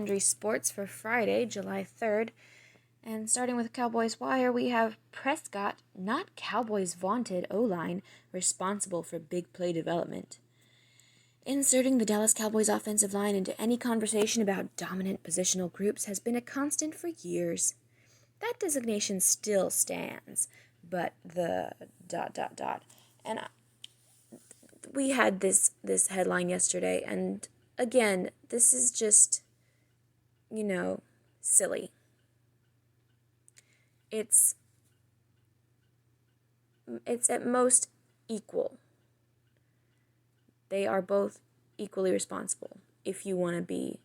Sundry Sports for Friday, July 3rd. And starting with Cowboys Wire, we have Prescott, not Cowboys' vaunted O-line, responsible for big play development. Inserting the Dallas Cowboys offensive line into any conversation about dominant positional groups has been a constant for years. That designation still stands, but the ... And we had this headline yesterday, and again, this is just, silly. It's at most equal. They are both equally responsible if you want to be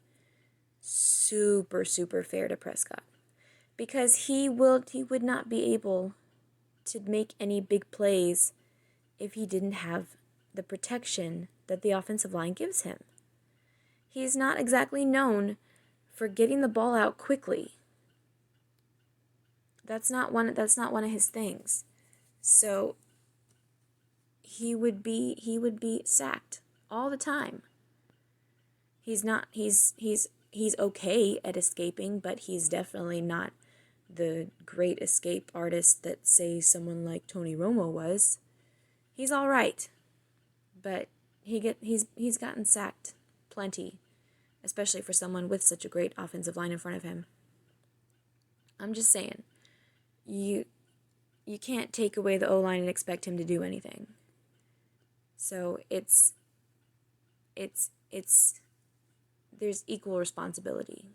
super, super fair to Prescott. Because he would not be able to make any big plays if he didn't have the protection that the offensive line gives him. He's not exactly known for getting the ball out quickly. That's not one of his things. So he would be sacked all the time. He's okay at escaping, but he's definitely not the great escape artist that, say, someone like Tony Romo was. He's all right, but he's gotten sacked plenty, especially for someone with such a great offensive line in front of him. I'm just saying, you can't take away the O-line and expect him to do anything. So there's equal responsibility,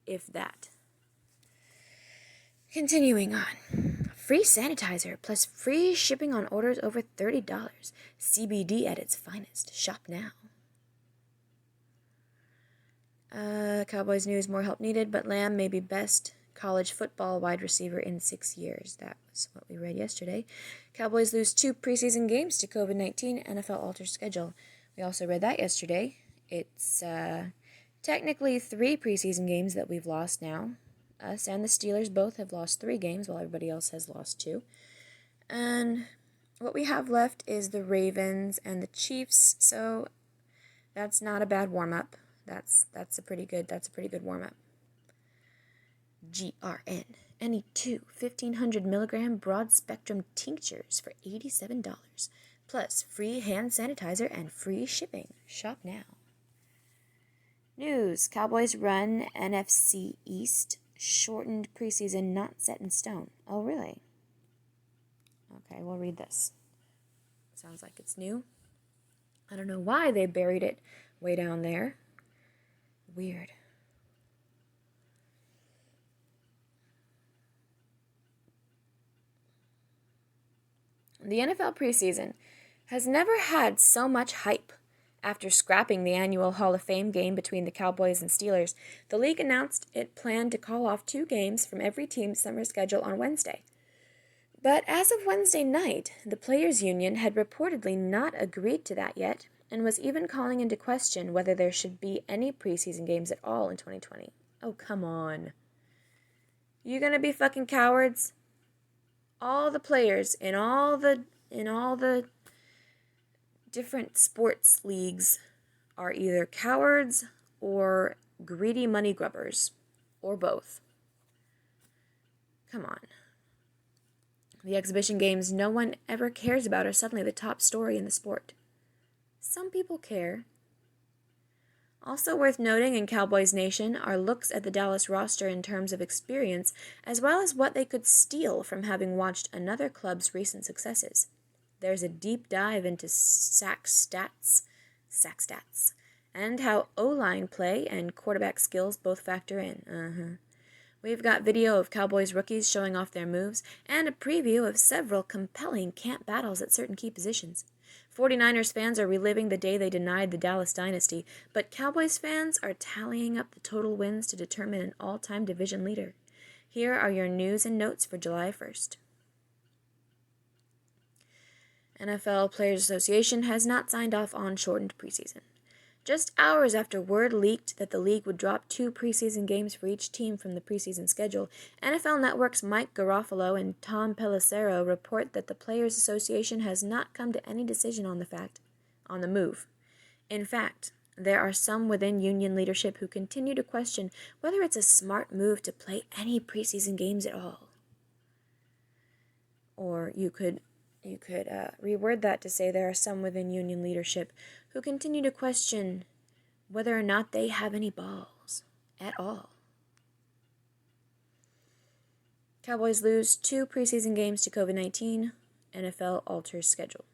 if that. Continuing on. Free sanitizer plus free shipping on orders over $30. CBD at its finest. Shop now. Cowboys news, more help needed, but Lamb may be best college football wide receiver in 6 years. That was what we read yesterday. Cowboys lose 2 preseason games to COVID-19. NFL alters schedule. We also read that yesterday. It's technically 3 preseason games that we've lost now. Us and the Steelers both have lost 3 games, while everybody else has lost 2. And what we have left is the Ravens and the Chiefs, so that's not a bad warm-up. That's a pretty good warm-up. GRN. Any 2 1,500 milligram broad-spectrum tinctures for $87. Plus free hand sanitizer and free shipping. Shop now. News. Cowboys run NFC East. Shortened preseason not set in stone. Oh, really? Okay, we'll read this. Sounds like it's new. I don't know why they buried it way down there. Weird. The NFL preseason has never had so much hype. After scrapping the annual Hall of Fame game between the Cowboys and Steelers, the league announced it planned to call off 2 games from every team's summer schedule on Wednesday. But as of Wednesday night, the Players' Union had reportedly not agreed to that yet, and was even calling into question whether there should be any preseason games at all in 2020. Oh, come on. You gonna be fucking cowards? All the players in all the different sports leagues are either cowards or greedy money grubbers, or both. Come on. The exhibition games no one ever cares about are suddenly the top story in the sport. Some people care. Also worth noting in Cowboys Nation are looks at the Dallas roster in terms of experience, as well as what they could steal from having watched another club's recent successes. There's a deep dive into sack stats, and how O-line play and quarterback skills both factor in. We've got video of Cowboys rookies showing off their moves, and a preview of several compelling camp battles at certain key positions. 49ers fans are reliving the day they denied the Dallas dynasty, but Cowboys fans are tallying up the total wins to determine an all-time division leader. Here are your news and notes for July 1st. NFL Players Association has not signed off on shortened preseason. Just hours after word leaked that the league would drop 2 preseason games for each team from the preseason schedule, NFL Network's Mike Garofalo and Tom Pelissero report that the Players Association has not come to any decision on the move. In fact, There are some within union leadership who continue to question whether it's a smart move to play any preseason games at all. Or you could reword that to say there are some within union leadership who continue to question whether or not they have any balls at all. Cowboys lose 2 preseason games to COVID-19. NFL alters schedule.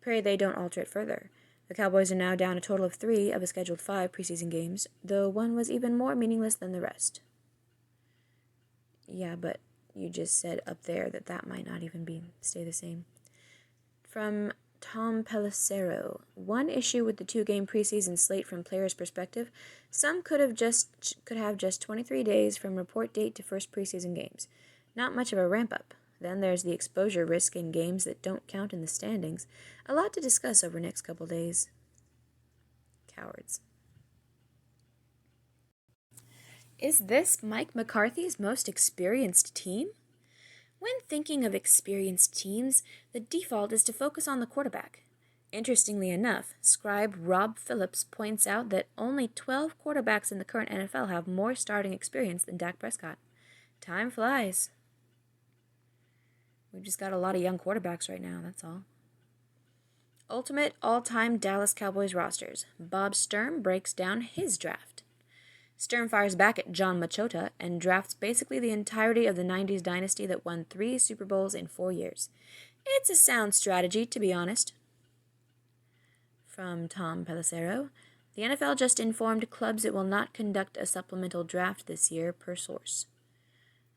Pray they don't alter it further. The Cowboys are now down a total of 3 of a scheduled 5 preseason games, though one was even more meaningless than the rest. Yeah, but you just said up there that might not even stay the same. From Tom Pellicero, one issue with the 2-game preseason slate from players' perspective, some could have just 23 days from report date to first preseason games. Not much of a ramp-up. Then there's the exposure risk in games that don't count in the standings. A lot to discuss over next couple days. Cowards. Is this Mike McCarthy's most experienced team? When thinking of experienced teams, the default is to focus on the quarterback. Interestingly enough, scribe Rob Phillips points out that only 12 quarterbacks in the current NFL have more starting experience than Dak Prescott. Time flies. We've just got a lot of young quarterbacks right now, that's all. Ultimate all-time Dallas Cowboys rosters. Bob Sturm breaks down his draft. Sturm fires back at John Machota and drafts basically the entirety of the 90s dynasty that won 3 Super Bowls in 4 years. It's a sound strategy, to be honest. From Tom Pellicero, the NFL just informed clubs it will not conduct a supplemental draft this year, per source.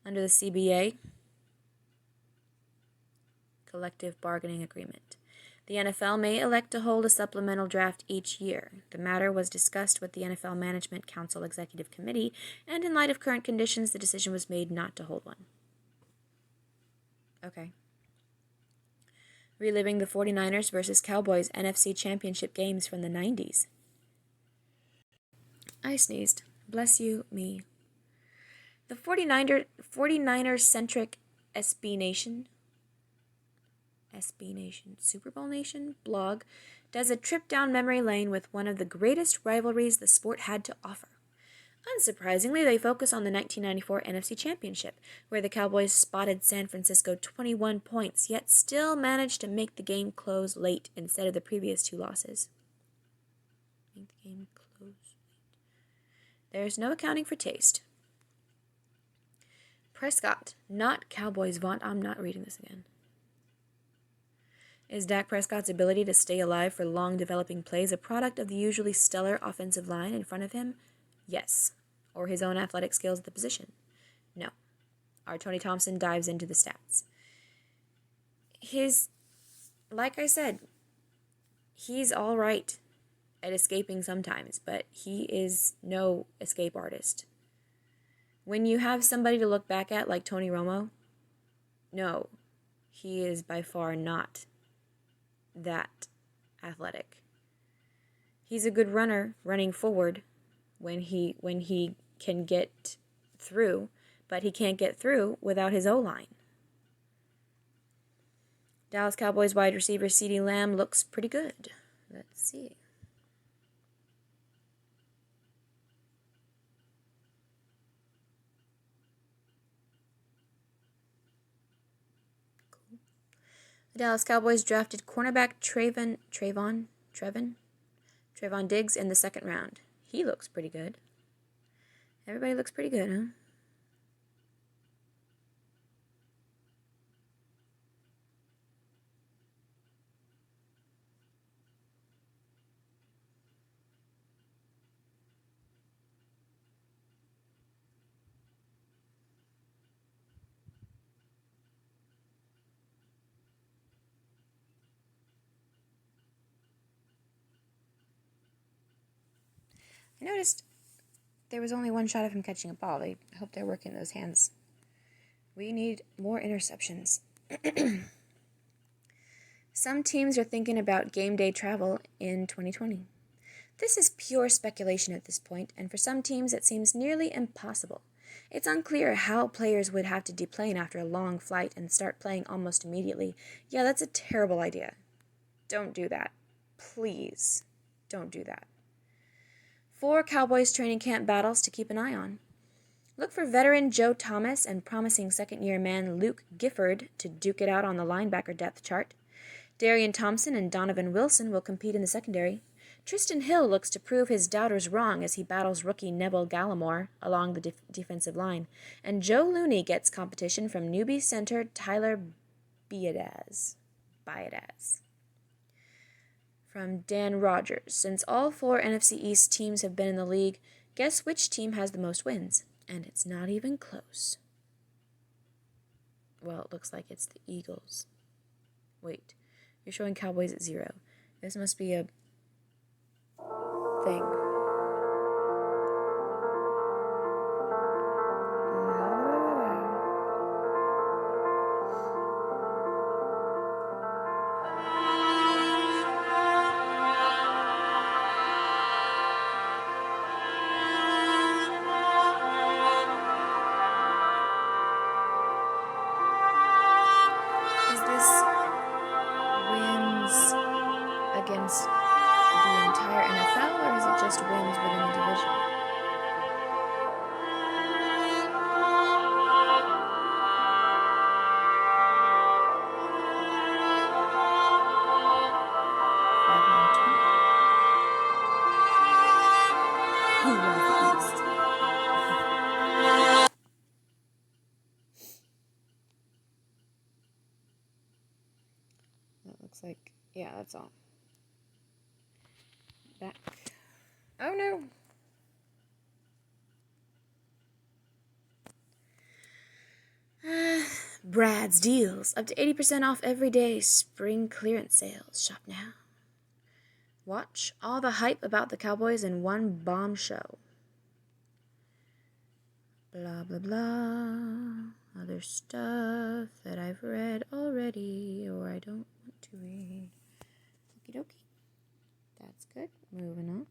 Under the CBA, Collective Bargaining Agreement, the NFL may elect to hold a supplemental draft each year. The matter was discussed with the NFL Management Council Executive Committee, and in light of current conditions, the decision was made not to hold one. Okay. Reliving the 49ers versus Cowboys NFC Championship games from the 90s. I sneezed. Bless you, me. The 49ers-centric SB Nation, Super Bowl Nation blog does a trip down memory lane with one of the greatest rivalries the sport had to offer. Unsurprisingly, they focus on the 1994 NFC Championship, where the Cowboys spotted San Francisco 21 points, yet still managed to make the game close late instead of the previous 2 losses. Make the game close late. There's no accounting for taste. Prescott, not Cowboys vaunt. I'm not reading this again. Is Dak Prescott's ability to stay alive for long developing plays a product of the usually stellar offensive line in front of him? Yes. Or his own athletic skills at the position? No. Our Tony Thompson dives into the stats. Like I said, he's all right at escaping sometimes, but he is no escape artist. When you have somebody to look back at like Tony Romo, no, he is by far not that athletic. He's a good runner running forward when he can get through, but he can't get through without his O-line. Dallas Cowboys wide receiver CeeDee Lamb looks pretty good. Let's see. The Dallas Cowboys drafted cornerback Trevon Diggs in the 2nd round. He looks pretty good. Everybody looks pretty good, huh? I noticed there was only one shot of him catching a ball. I hope they're working those hands. We need more interceptions. Some teams are thinking about game day travel in 2020. This is pure speculation at this point, and for some teams it seems nearly impossible. It's unclear how players would have to deplane after a long flight and start playing almost immediately. Yeah, that's a terrible idea. Don't do that. Please, don't do that. 4 Cowboys training camp battles to keep an eye on. Look for veteran Joe Thomas and promising second-year man Luke Gifford to duke it out on the linebacker depth chart. Darian Thompson and Donovan Wilson will compete in the secondary. Tristan Hill looks to prove his doubters wrong as he battles rookie Neville Gallimore along the defensive line. And Joe Looney gets competition from newbie center Tyler Biadasz. From Dan Rogers. Since all 4 NFC East teams have been in the league, guess which team has the most wins? And it's not even close. Well, it looks like it's the Eagles. Wait, you're showing Cowboys at 0. This must be a thing. Against the entire NFL, or is it just wins within the division? Who wins the East? That looks like, yeah, that's all. Back. Oh no! Brad's Deals. Up to 80% off every day. Spring clearance sales. Shop now. Watch all the hype about the Cowboys in one bomb show. Blah, blah, blah. Other stuff that I've read already or I don't want to read. Okie dokie. That's good. Moving on.